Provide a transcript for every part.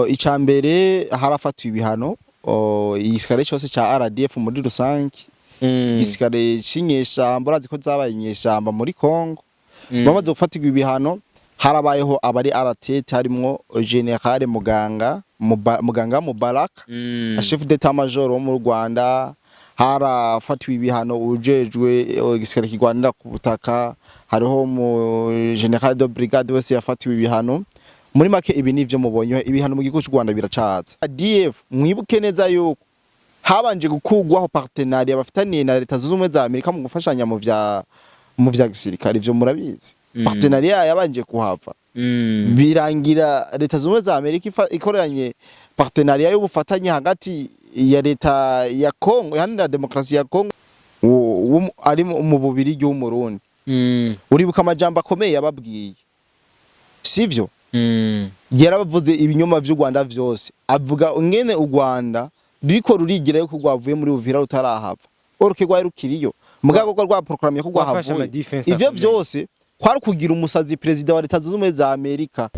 icambere harafatwa ibihano igisirikare cyose ca RDF muri rusange igisirikare cinyeshamba urazi ko zabaye inyeshamba muri Kongo bamaze gufatirwa ibihano harabayeho abari RTT harimwo General Muganga Mubaraka chef d'état major wo mu Rwanda harafatiwe ibihano ujejwe igisirikare kigwanira ku butaka hariho mu General de Brigade wese yafatiwe ibihano muri make ibi nivyo mubonye ibihano mu gihugu cy'u Rwanda biracaza ADF mwibuke neza yuko habanje gukugwaho partenariat bafitaniye na leta zunze ubumwe za Amerika mu gufashanya mu vya gisirikare ivyo murabizi partenariat yabanje kuhava birangira leta zunze ubumwe za Amerika ikoreranye partenariat y'ubufatanye hagati ya leta ya Kongo iharanira demokarasi ya Kongo ari mu Bubirigi w'Umurundi uribuka amajambo akomeye yababwiye sivyo yarabavuze ibinyoma vy'u Rwanda vyose avuga ngene u Rwanda riko rurigira yuko rwavuye muri Uvira rutarahava oroke rwari rukiriyo mugago ko rwa programme ko rwahavuye ivyo vyose kwari kugira umusazi president wa leta zunze ubumwe za Amerika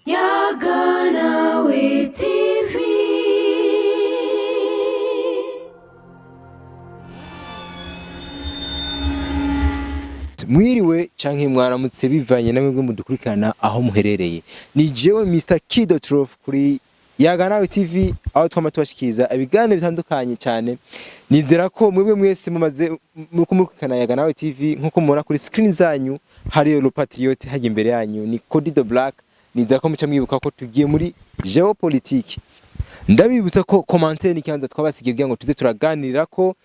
Yaganawe TV. Mwiriwe canke mwaramutse bivanye namwe mudukurikirana aho muherereye ni jewe Mr Kido Trof kuri Yaganawe TV aho twama tubashikiriza ibiganiro bitandukanye cyane nizera ko mwebwe mwese mumaze mukumurikana Yaganawe TV nkuko mubona kuri screen zanyu hariyo Le Patriote haje imbere yanyu ni Cody the Black nizera ko muca mwibuka ko tugiye muri geopolitique ndabibutsa ko commentaire ni kianza twabasigiye kugira ngo tuze turaganirira ko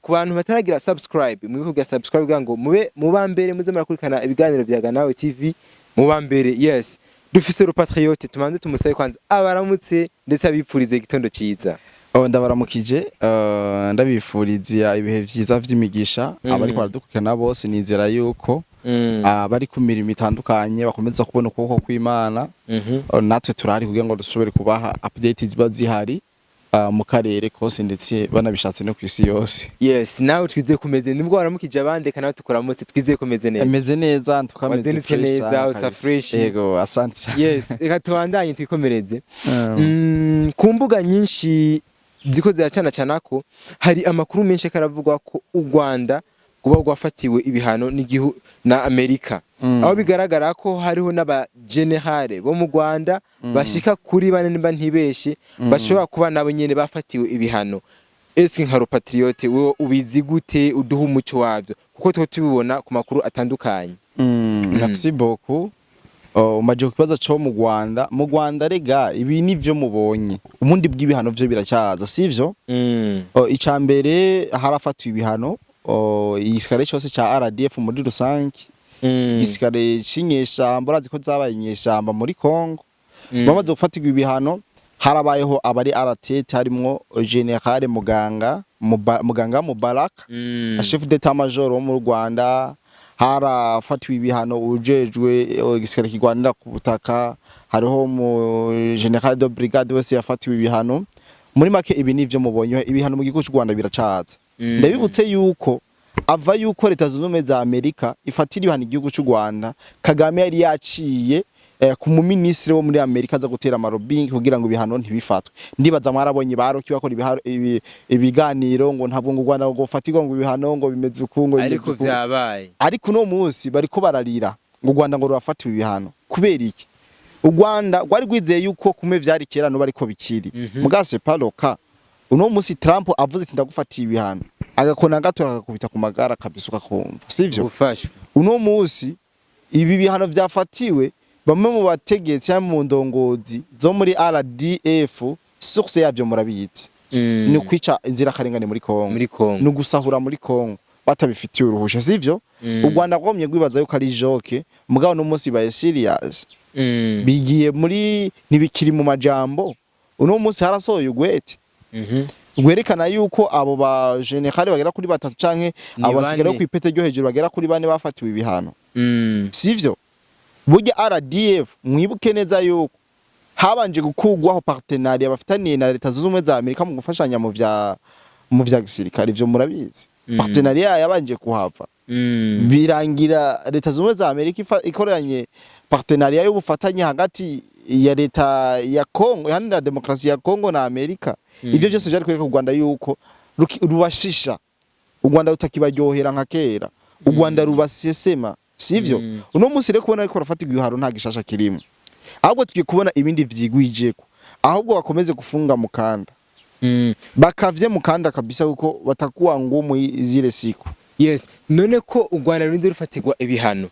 ku bantu bataragira subscribe mwibuka subscribe kugira ngo mube mubambere muze murakurikana ibiganiro bya Yaganawe TV mubambere yes dufise Le Patriote tumanze tumusaye kwanza abaramutse ndetse abipfurize igitondo ciza ndabaramukije ndabifuriza ibihe vyiza vy'imigisha abari baradukurikirana bose nizera yuko bari ku mirimo itandukanye bakomeza kubona ukuboko kw'Imana natwe turari kugira ngo dushobore kubaha update ziba zihari mu karere kose ndetse banabishatse no kwisi yose yes nawe twize kumeze nibwo waramukije abandi kana tukora mose twize kumeze neza ameze neza tukameze fresh neza usa fresh yego asante yes reka tubandanye twikomereze ku mbuga nyinshi ziko ziracana canako hari amakuru menshi karavugwa ko u Rwanda kuba rwafatiwe ibihano n'igihu na Amerika aho bigaragara ko hariho n'aba generale bo mu Rwanda bashika kuri bane nimba ntibeshe bashobora kuba nabo nyene bafatiwe ibihano eski nka Le Patriote wewe ubizi gute uduha umuco wavyo kuko twe tubibona ku makuru atandukanye merci beaucoup umaje kubaza cyo mu Rwanda rega ibi nivyo mubonye ubundi bw'ibihano vyo biracyaza sivyo icambere harafatwa ibihano igisirikare cyose ca RDF muri rusange igisirikare cinyeshamba urazi ko zabaye inyeshamba muri Kongo bamaze gufatirwa ibihano harabayeho abari RTT harimwo General Muganga Mubaraka chef d'état major wo mu Rwanda harafatiwe ibihano ujejwe igisirikare kigwanira ku butaka hariho mu General de Brigade wese yafatiwe ibihano muri make ibi nivyo mubonye ibihano mu gihugu cy'u Rwanda biracaza ndabibutse yuko ava yuko leta zunze ubumwe za Amerika ifatira ibihano igihugu cy'u Rwanda Kagame yari yaciye ku muministre wo muri Amerika aza gutera amarobing kugira ngo ibihano ntibifatwe ndibaza mwarabonye baroki bakora ibiganiro ngo ntabwo ngo Rwanda ngo fatirwa ngo ibihano ngo bimeze ukungo ariko byabaye ariko no munsi bariko bararira ngo Rwanda ngo rurafatiwe ibihano kubera iki u Rwanda rwari gwizeye yuko kume vyari kera no bariko bikiri mugase paloka uno munsi Trump avuze ati ndagufatiye ibihano agakona gatora agakubita ku magara kabisuka kumva sivyo ufashwe uno munsi ibi bihano vyafatiwe bamwe mu bategetsi ya mu ndongozi zo muri RDF source yavyo murabizi ni kwica inzira karengane muri Kongo no gusahura muri Kongo batabifitiye uruhusha sivyo u Rwanda rwomye gwibaza yuko ari joke mugabo no munsi baye serious bigiye muri nibikiri mu majambo uno munsi harasohoye ugwete gwerekana yuko abo ba generale bagera kuri batatu canke abo basigara ku ipete ryo hejuru bagera kuri bane bafatiwe ibihano sivyo burya RDF mwibuke neza yuko habanje gukugwaho partenariat bafitaniye na leta zunze ubumwe za Amerika mu gufashanya mu vya gisirikare ivyo murabizi partenariat yabanje kuhava birangira leta zunze ubumwe za Amerika ikoreranye partenariat y'ubufatanye hagati ya leta ya Kongo iharanira demokarasi ya Kongo na Amerika. Ivyo byose byari kwereka u Rwanda yuko rubashisha, u Rwanda rutakibaryohera nka kera, u Rwanda rubasesema, sivyo? Uno munsi rero kubona ariko rafatirwa ibiharo nta gishasha kirimo, ahubwo tugiye kubona ibindi vyigwijeko, ahubwo bakomeze kufunga mukanda, bakavye mukanda kabisa kuko batakuwa ngumu zile siku. Yes, none ko u Rwanda rurinze rufatirwa ibihano,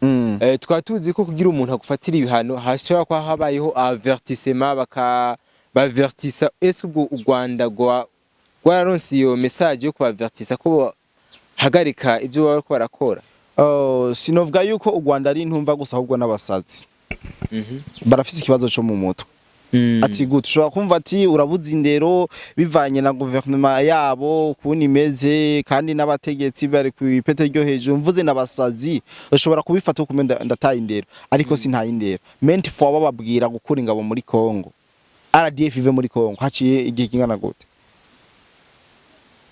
twatuzi ko kugira umuntu agufatira ibihano hashobora kwa habayeho avertissement bavertisa. Est-ce que u Rwanda rwararonse iyo message yo kubavertisa ko hagarika ibyo baba bariko barakora? Sinovuga yuko u Rwanda ari ntumva gusa ahubwo n'abasazi barafise ikibazo cyo mu mutwe. Ati gute ushobora kumva ati urabuze indero bivanye na gouvernement yabo kubona imeze, kandi n'abategetsi bari ku ipete ryo hejuru, mvuze n'abasazi ushobora kubifata uko ndataye indero, ariko si ntaye indero. Menti fo bababwira gukura ingabo muri Kongo, RDF ive muri Kongo haciye igihe kingana gute?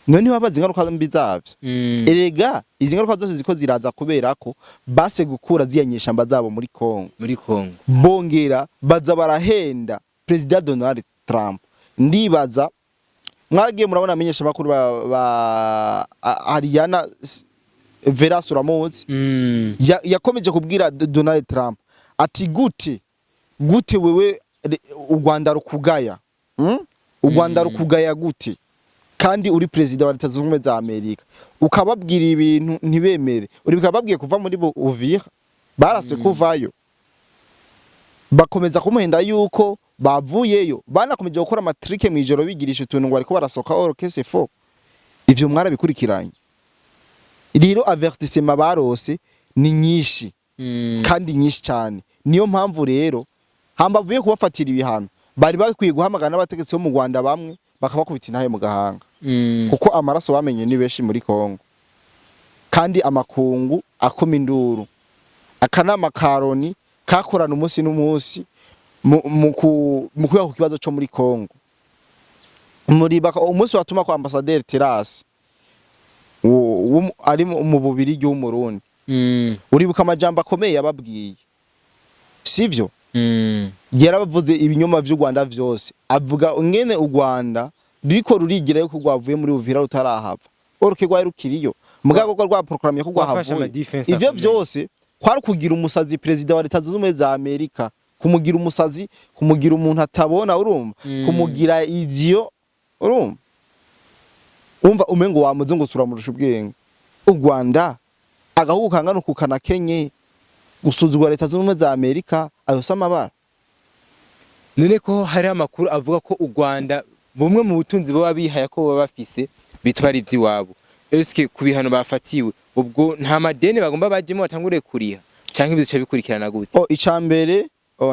None wabazi ingaruka mbi zavyo. Erega izi ngaruka zose ziko ziraza kubera ko base gukura ziyanyeshamba zabo muri Kongo. Bongera baza barahenda President Donald Trump. Ndibaza mwaragiye murabona amenyesha bakuru ba Ariana Veras uramuzi, yakomeje kubwira Donald Trump ati gute wewe u Rwanda rukugaya, u Rwanda rukugaya gute kandi uri president wa Leta Zunze Ubumwe za Amerika, ukababwira ibintu ntibemere, uri bikababwiye kuva muri Uvira barase kuvayo, bakomeza kumuhenda yuko bavuyeyo, banakomeje gukora matrike mwijoro bigirisha utuntu ngo ariko barasoka orchestre fo. Ivyo mwarabikurikiranye. Rero avertissement barose ni nyinshi kandi nyinshi cyane. Niyo mpamvu rero hambavuye kubafatira ibihano bari bakwiye guhamagana n'abategetsi bo mu Rwanda bamwe bakabakubita intahe mu gahanga, kuko amaraso bamenye ni benshi muri Kongo, kandi amakungu akoma induru. Akanama Karoni kakorana umunsi n'umunsi mu kuya ku kibazo cyo muri Kongo. Muri umunsi watuma kwa ambassadeur Terasi ari mu Bubirigi w'Umurundi, uribuka amajambo akomeye yababwiye, sivyo? Yarabavuze ibinyoma vy'u Rwanda vyose, avuga ngene u Rwanda riko rurigira yuko rwavuye muri Uvira rutarahava, oruke rwa rukiriyo mugago rwa proclamye ko rwahavuye. Ivyo vyose kwari kugira umusazi president wa Leta Zunze Ubumwe za Amerika, kumugira umusazi, kumugira umuntu atabona, urumva, kumugira ivyo, urumva, umva umengo wamuzungu sura murusha ubwenge. U Rwanda agahugu kangana kukana Kenya gusuzugura Leta Zunze Ubumwe za Amerika ayo samabara. None ko hari amakuru avuga ko u Rwanda bumwe mu butunzi baba bihaya ko baba bafise bitwara ivy'iwabo. Eske kubihano bafatiwe ubwo nta madeni bagomba bajemo batangure kuriha canke bizica bikurikirana gute? Icambere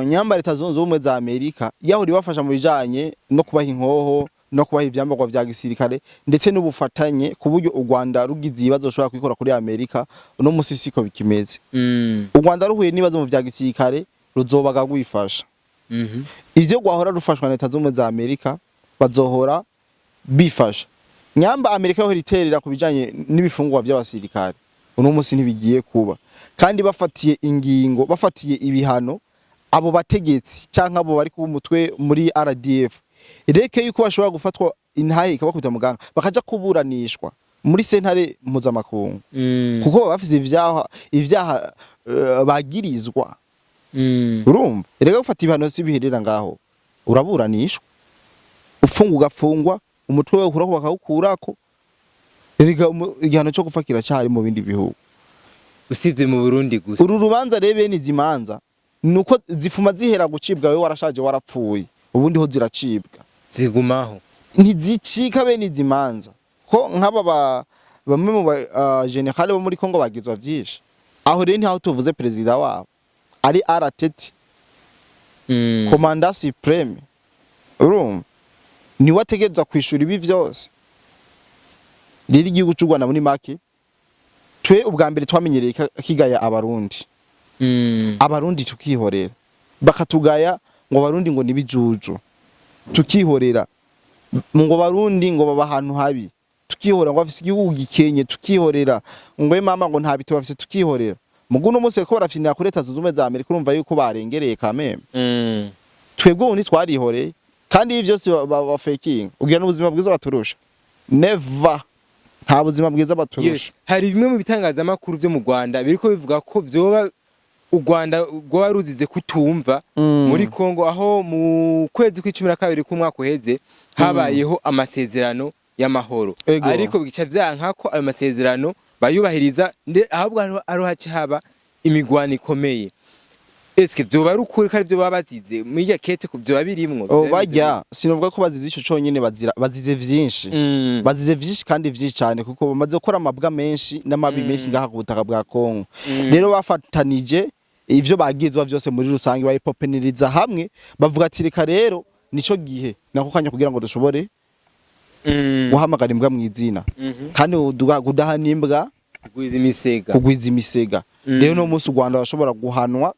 nyamba Leta Zunze Ubumwe za Amerika yahuri bafasha mu bijanye no kubaha inkoho no kubaha ivyambagwa vya gisirikare ndetse n'ubufatanye ku buryo u Rwanda rugize ibibazo ushobora kwikora kuri Amerika no musisiko bikimeze. U Rwanda ruhuye nibazo mu vya gisirikare ruzobaga gwifasha. Ivyo gwahora rufashwa na Leta Zunze Ubumwe za Amerika bazohora bifasha. Nyamba Amerika yo riterera kubijanye n'ibifungwa by'abasirikare uno munsi ntibigiye kuba, kandi bafatiye ingingo, bafatiye ibihano abo bategetsi canke abo bari ku mutwe muri RDF, reke yuko bashobora gufatwa intahe ikabakubita muganga bakaja kuburanishwa muri sentare mpuzamakungu, kuko bafise ivyaha bagirizwa. Urumva reka gufata ibihano si biherera ngaho, uraburanishwa ufunga ugafungwa, umutwe wawe ukurako bakawukurako. Reka igihano cyo gufakira cyari mu bindi bihugu usivye mu Burundi gusa. Uru rubanza rebe ni zimanza nuko zifuma zihera gucibwa, wewe warashaje warapfuye, ubundi ho ziracibwa zigumaho ntizicika bene izimanza ko nk'aba bamwe mu general bo muri Kongo bagizwa vyinshi. Aho rero ntaho tuvuze president wabo ari RTT, Commandant Supreme, urumva ni wategeza kwishura ibi vyose. Riri igihugu cy'u Rwanda muri make twe ubwa mbere twamenyereye kigaya abarundi, abarundi tukihorera, bakatugaya ngo abarundi ngo nibijuju, tukihorera ngo abarundi ngo baba ahantu habi, tukihorera ngo bafise igihugu gikenye, tukihorera ngo mama ngo nta bito bafise, tukihorera muguno munsi ko barafinira kuri Leta Zunze Ubumwe za Amerika urumva yuko barengereye kameme twebwe ubu ntitwarihoreye kandi ibi byose ba faking ugira n'ubuzima bwiza baturusha never nta buzima bwiza baturusha. Hari bimwe mu bitangazamakuru byo mu Rwanda biriko bivuga ko vyoba u Rwanda rwa ruzize kutumva muri Kongo aho mu kwezi kwa12 k'umwaka uheze habayeho amasezerano y'amahoro ariko bigica vyanka ko ayo masezerano bayubahiriza ahubwo arohaci haba imigwano ikomeye. Eske vyoba ari ukuri kandi vyo babazize muri kete ku vyo babirimwo bajya sinovuga ko bazize ico conyene bazize vyinshi bazize vyinshi kandi vyinshi cyane kuko bamaze gukora amabwa menshi n'amabi menshi ngaha ku butaka bwa Kongo. Rero bafatanije ivyo bagizwa vyose muri rusangi bayipopeniriza hamwe bavuga ati reka rero nico gihe nako kanya kugira ngo dushobore guhamagara imbwa mw'izina kandi gudahana imbwa kugwiza imisega. Rero no munsi u Rwanda bashobora guhanwa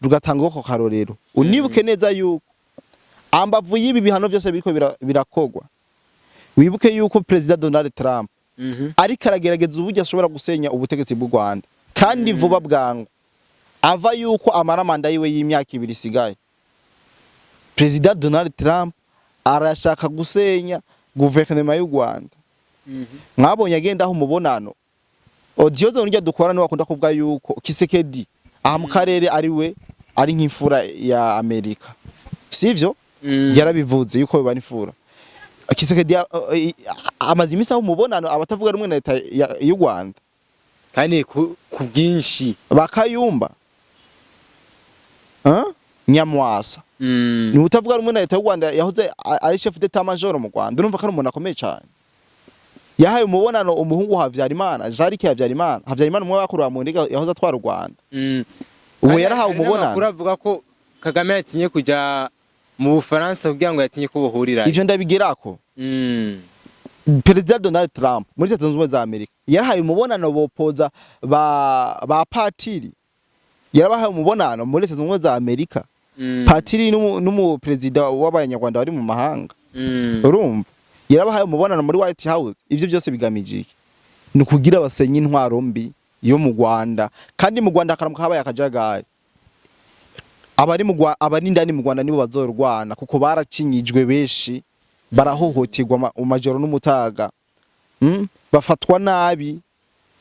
rugatanga ko karorero unibuke neza yuko ambavu y'ibi bihano byose biriko birakogwa wibuke yuko President Donald Trump ariko aragerageza uburyo ashobora gusenya ubutegetsi bw'u Rwanda kandi vuba bwangu ava yuko amara manda yiwe y'imyaka 2 isigaye. President Donald Trump arashaka gusenya guverinoma y'u Rwanda. Mwabonye agenda aho umubonano audio zo njya dukora no bakunda kuvuga yuko Kisekedi aha mu karere ari nk'imfura ya Amerika sivyo yarabivuze yuko biba n'imfura. Kisekedi amazi imisa aho umubonano abatavuga rumwe na leta y'u Rwanda kandi ku bwinshi bakayumba Nyamwasa ni utavuga rumwe na leta y'u Rwanda yahoze ari chef d'état major mu Rwanda urumva ko ari umuntu akomeye cyane. Yahaye umubonano umuhungu Havyarimana Jarike Havyarimana umwe bakuru mu ndiga yahoze atwara u Rwanda ubu yarahawe umubonano. Uravuga ko Kagame yatinye kuja mu Bufaransa kugira ngo yatinye ko bohurira ivyo ndabigerako. President Donald Trump muri Leta Zunze Ubumwe za Amerika yarahaye umubonano bopoza ba patiri yarabahaye umubonano muri Leta Zunze Ubumwe za Amerika patiri n'umu president w'abanyarwanda bari mu mahanga urumva yarabahaye umubonano muri White House. Ivyo byose bigamije ni kugira abasenye intwaro mbi yo mu Rwanda kandi mu Rwanda akaramuka habaye akajagari abari ndani mu Rwanda nibo bazorwana kuko baracinyijwe beshi barahohoterwa mu majoro n'umutaga bafatwa nabi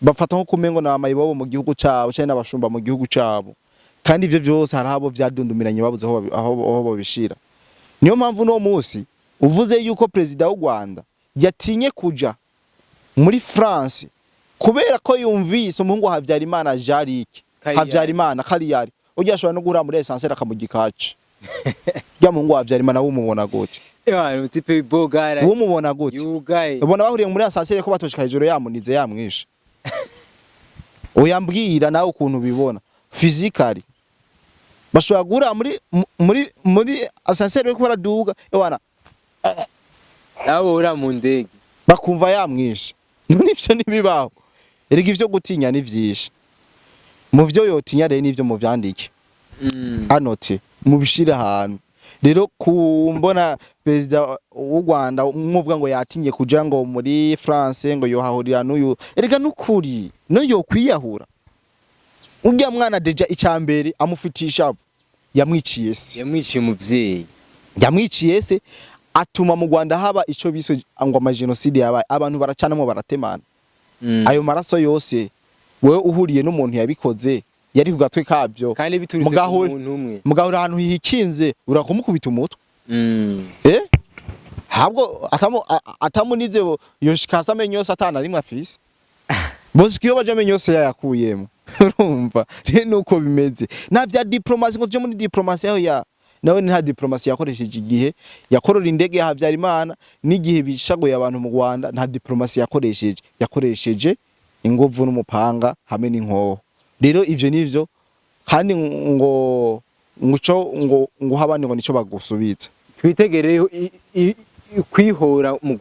bafata nko kumengo na mayibobo mu gihugu cyabo cyane n'abashumba mu gihugu cyabo kandi ivyo byose harabo vyadundumiranye babuze aho babishira. Niyo mpamvu no munsi uvuze yuko President w'u Rwanda yatinye kuja muri France kubera ko yumvise umuhungu wa Havyarimana Jarike Havyarimana Kariyari ujya ashobora no guhura muri essentiel akamugikaca ya muhungu wa Havyarimana wumubona gute tipe bogara wumubona gute yugaye ubona bahuriye muri essentiel ko batoshika hejuru yamunize yamwisha uyambwira nawe ukuntu bibona physically bashobora guhura muri essentiel ko baraduga ewana nawe ura mu ndege bakumva yamwisha none ivyo nibibaho erega ivyo gutinya ni vyinshi mu vyo yotinya rero nivyo mu vyandike anote mu bishira ahantu. Rero kumbona President w'u Rwanda umuvuga ngo yatinye kuja ngo muri France ngo yohahurira n'uyu erega nukuri no yokwiyahura ujya mwana deja icambere amufitisha yamwiciye umuvyeyi yamwiciye se atuma mu Rwanda haba ico biso ngo amagenocide yabaye abantu baracanamo baratemana ayo maraso yose wewe uhuriye n'umuntu yabikoze yari kugatwe kabyo kandi bituritse ku muntu umwe mugahura ahantu hikinze urakumukubita umutwe habwo atamunize yoshikasa amenyo yose atana rimwe afise bose kiyo baje amenyo yose yakuyemo urumva rero nuko bimeze nta vya diplomasi ngo tuje muri diplomasi aho ya nawe nta diplomasi yakoresheje igihe yakorora indege ya Havyarimana n'igihe bishagoye abantu mu Rwanda nta diplomasi yakoresheje ingovu n'umupanga hamwe n'inkoho. Rero ivyo nivyo kandi ngo habandi ngo nico bagusubiza twitegereye kwihora mu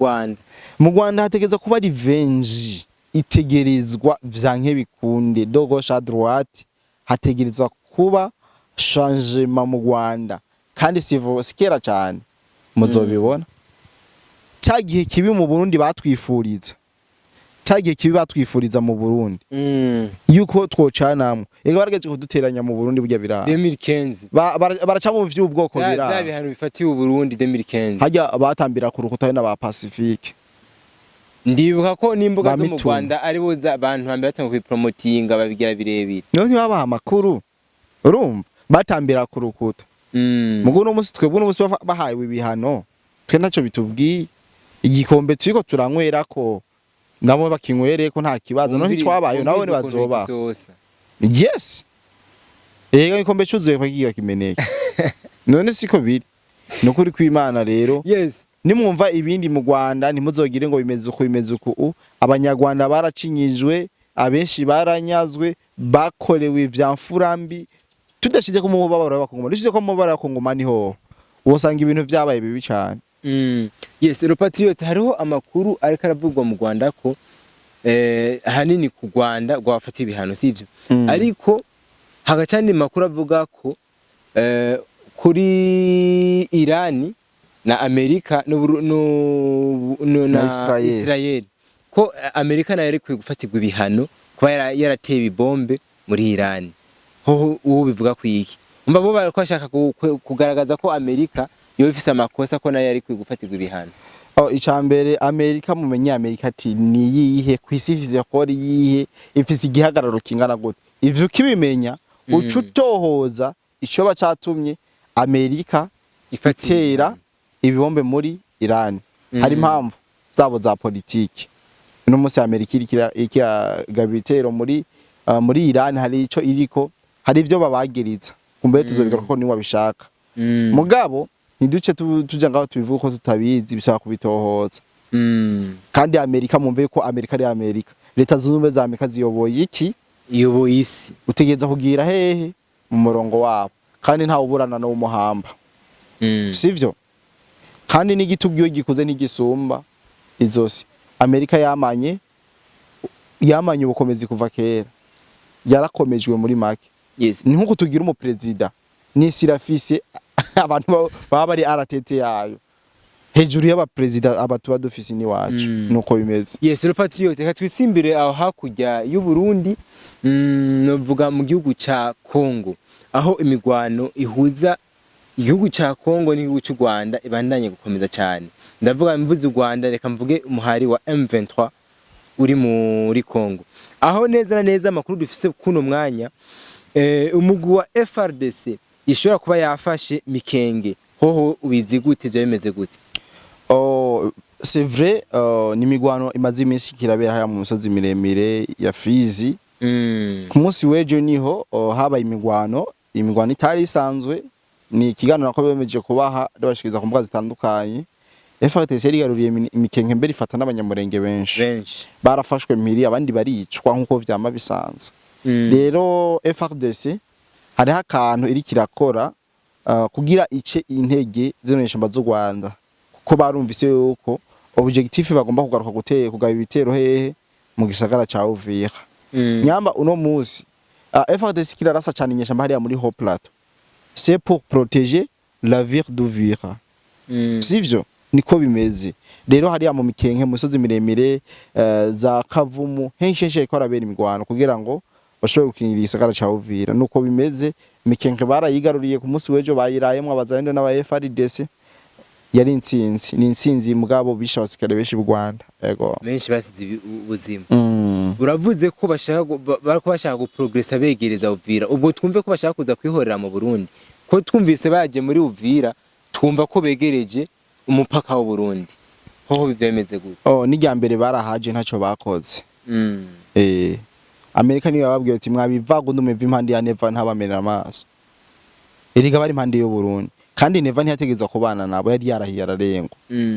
Rwanda hategeza kuba revenge itegerezwa vyanke bikunde gauche à droite hategerezwa kuba changement mu Rwanda kandi sikera cyane muzobibona cyagihe kibi mu Burundi batwifuriza cagiye kibi batwifuriza mu Burundi yuko twocanamwe ega barageje kuduteranya mu Burundi burya birara 2015 baraca mu vy'ubwoko birara bya bihano bifatiye u Burundi 2015 hajya batambira ku rukuta na ba Pacifique ndibuka ko n'imbuga zo mu Rwanda ari bo abantu hambere batanga kwipromotinga babigira birebire none babaha amakuru urumva batambira ku rukuta mugo no musi twebwe no musi bahaye ibihano twe ntacyo bitubwiye igikombe turiko turanywera ko nabo bakinywere ko nta kibazo no ntitwabayo nawe ni bazoba yes ega igikombe cyuzuye kwagiga kimeneke none siko biri nukuri kw'Imana rero yes nimwumva ibindi mu Rwanda ntimuzogire ngo bimeze uku abanyarwanda baracinyijwe abenshi baranyazwe bakorewe ivyamfurambi tudashize ko mu mubabaro w'abakongomani dushize ko mu mubabaro w'abakongomani ho usanga ibintu vyabaye bibi cyane yes le patriote hariho amakuru ariko aravugwa mu Rwanda ko hanini ku Rwanda rwafata ibihano sivyo ariko hagacandi makuru avuga ko kuri Irani na Amerika na Israel ko Amerika nayo yari gufatirwa ibihano kuba yarateye ibombe muri Irani ho uwo bivuga ku iki umva bo barashaka kugaragaza ko Amerika yo ifise amakosa ko nayo yari gufatirwa ibihano icambere Amerika mumenye Amerika ati ni yihe kwisi ifise kori yihe ifise igihagararo kingana gute ivyo kibimenya ucutohoza ico bacatumye Amerika ifatira ibibombe muri Iran hari impamvu zabo za politiki no musi Amerika ikigabitero muri Iran hari ico iriko hari ivyo babagiriza kumbe tuzobiga ko ni wabishaka mugabo niduce tuja ngaho tubivuga ko tutabizi bisaba kubitohoza kandi Amerika mumve ko Amerika ari Amerika leta zunze za Amerika ziyoboye iki iyoboye isi utegeza kugira hehe mu murongo wabo kandi nta uburana no umuhamba sivyo kandi n'igitugyo gikuze n'igisumba izosi Amerika yamanye ubukomezi kuva kera yarakomejwe muri make yes ni nkuko tugira umupresident n'isi rafise abantu baba bari RTT yayo hejuru y'aba president abatuba dufise ni wacu nuko bimeze yes le patriote katwisimbire aho hakurya y'u Burundi novuga mu gihugu ca Kongo aho imigwano ihuza igihugu ca Kongo n'igihugu cy'u Rwanda ibandanye gukomeza cyane ndavuga mvuze u Rwanda reka mvuge umuhari wa M23 uri muri Kongo aho neza na neza amakuru dufise kuno mwanya umugwi wa FRDC ishobora kuba yafashe Mikenge hoho ubizi gute je bimeze gute c'est vrai ni migwano imaze iminsi kirabera haya mu misozi miremire ya Fizi ku munsi wejo niho haba imigwano itari isanzwe ni ikiganiro nako bemeje kubaha bashikiriza ku mbuga zitandukanye FRDC yari garuriye Mikenge mbere ifata n'abanyamurenge benshi barafashwe mpiri abandi baricwa nkuko vyama bisanzwe rero FRDC hari akantu iri kirakora kugira ice intege z'ineshamba z'u Rwanda kuko barumvise yuko objectif bagomba kugaruka kugaba ibitero hehe mu gisagara ca Uvira nyamba uno musi FRDC kirarasa cyane inyeshamba hariya muri Haut Plateau c'est pour protéger la ville d'Uvira sivyo niko bimeze rero hariya mu Mikenke mu misozi miremire za Kavumu henshi ikora bera imigwano kugira ngo bashobore gukinira isagara ca Uvira nuko bimeze Mikenke barayigaruriye ku munsi wejo bayirayemwe abazayende n'aba FRDC yari intsinzi mugabo bisha basikare benshi b'u Rwanda yego benshi basize ubuzima uravuze ko bashaka guprogressa begereza Uvira ubwo twumve ko bashaka kuza kwihorera mu Burundi ko twumvise baje muri Uvira twumva ko begereje umupaka w'u Burundi hoho bivyemeze gute n'ijya mbere barahaje ntaco bakoze Amerika niyo bababwiye ati mwabivaga ndumva impande ya Neva ntabamenera amaso eriga bari impande y'u Burundi kandi Neva ntiyategeza kubana nabo yari yarahiye ararengo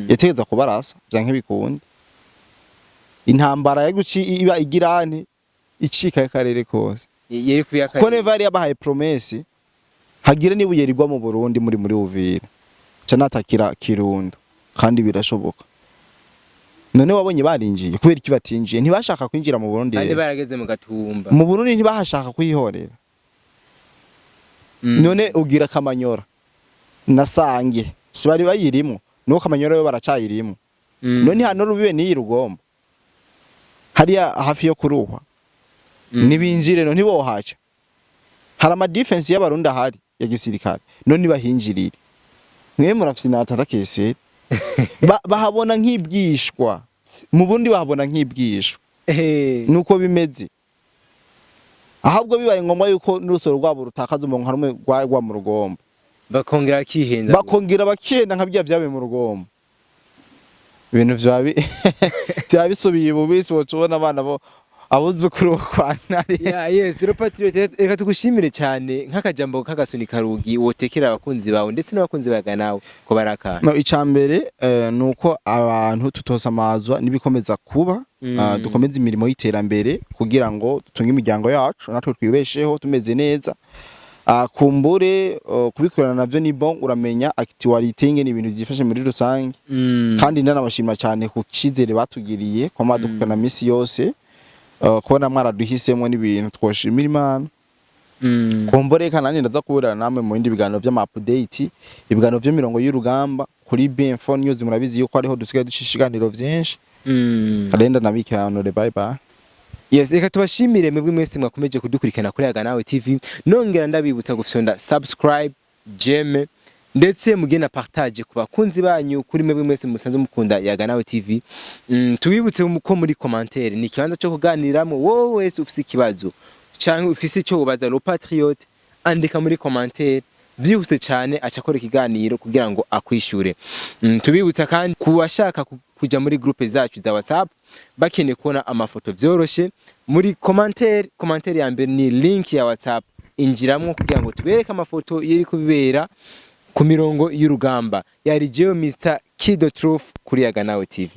yategeza kubarasa byanke bikundi intambara yo guci iba igirane icika y'akarere kose yeri kuyaka ko Neva yari yabahaye promesse hagira nibuye rigwa mu Burundi muri Uvira canatakira Kirundo kandi birashoboka none wabonye barinjiye kubera iki batinjiye ntibashaka kwinjira mu Burundi kandi barageze mu Gatumba mu Burundi ntibahashaka kwihorera none ugira Kamanyora nasange sibari bayirimo nuko Kamanyora yo baracayirimo none hano rubibe ni Rugombo hariya hafi yo kuruhwa nibinjire no ntibohaca hari ama defense y'abarundi ahari ya gisirikare no nibahinjirire mwe murafyina atatakese bahabona nk'ibwishwa mu bundi bahabona nk'ibwishwa nuko bimeze ahabwo bibaye ngombwa yuko n'urusoro rwabo rutakaza umuntu harumwe rwa mu rugombo bakongera bakihenda nka byabaye mu rugombo ibintu byabisubiye bubisi wotubona abana bo abuzukuru kwa ntare yes le patriote reka tugushimire cyane nk'akajambo k'agasunika rugi wotekera abakunzi bawe ndetse n'abakunzi baga nawe ko baraka no icambere nuko abantu tutosamazwa nibikomeza kuba dukomeza imirimo y'iterambere kugira ngo tutunge imiryango yacu natwe twibesheho tumeze neza kumbure kubikorana navyo ni bon uramenya actualité ingene ibintu byifashe muri rusange kandi ndanabashima cyane ku cizere batugiriye kwa madukana misi yose kubona mwaraduhisemo n'ibintu twoshimira Imana kumbure kanani ndaza kuburana namwe mu bindi biganiro by'ama update ibiganiro byo mirongo y'urugamba kuri BM4 News murabizi yuko ariho dusigaye dushishiganiro vyinshi kalenda nabikano bye bye. Yes, reka tubashimire mwebwe mwese mwakomeje kudukurikirana kuri Yaganawe TV. Nongera ndabibutsa gufyonda subscribe, jeme ndetse mugena partage ku bakunzi banyu kuri mwebwe mwese musanze mukunda Yaganawe TV. Tubibutse ko muri commentaire ni kibanza cyo kuganiramo wowe wese ufise ikibazo cyangwa ufise cyo ubaza le patriote andika muri commentaire byihuse cyane acakora ikiganiro kugira ngo akwishure. Tubibutsa kandi kuwashaka kuja muri groupe zacu za WhatsApp bakeneye kubona amafoto byoroshe muri commentaire ya mbere ni link ya WhatsApp injiramwo kugira ngo tubereke amafoto yiri kubibera ku mirongo y'urugamba yari Geo Mr Kid Truth kuri Yaganawe TV.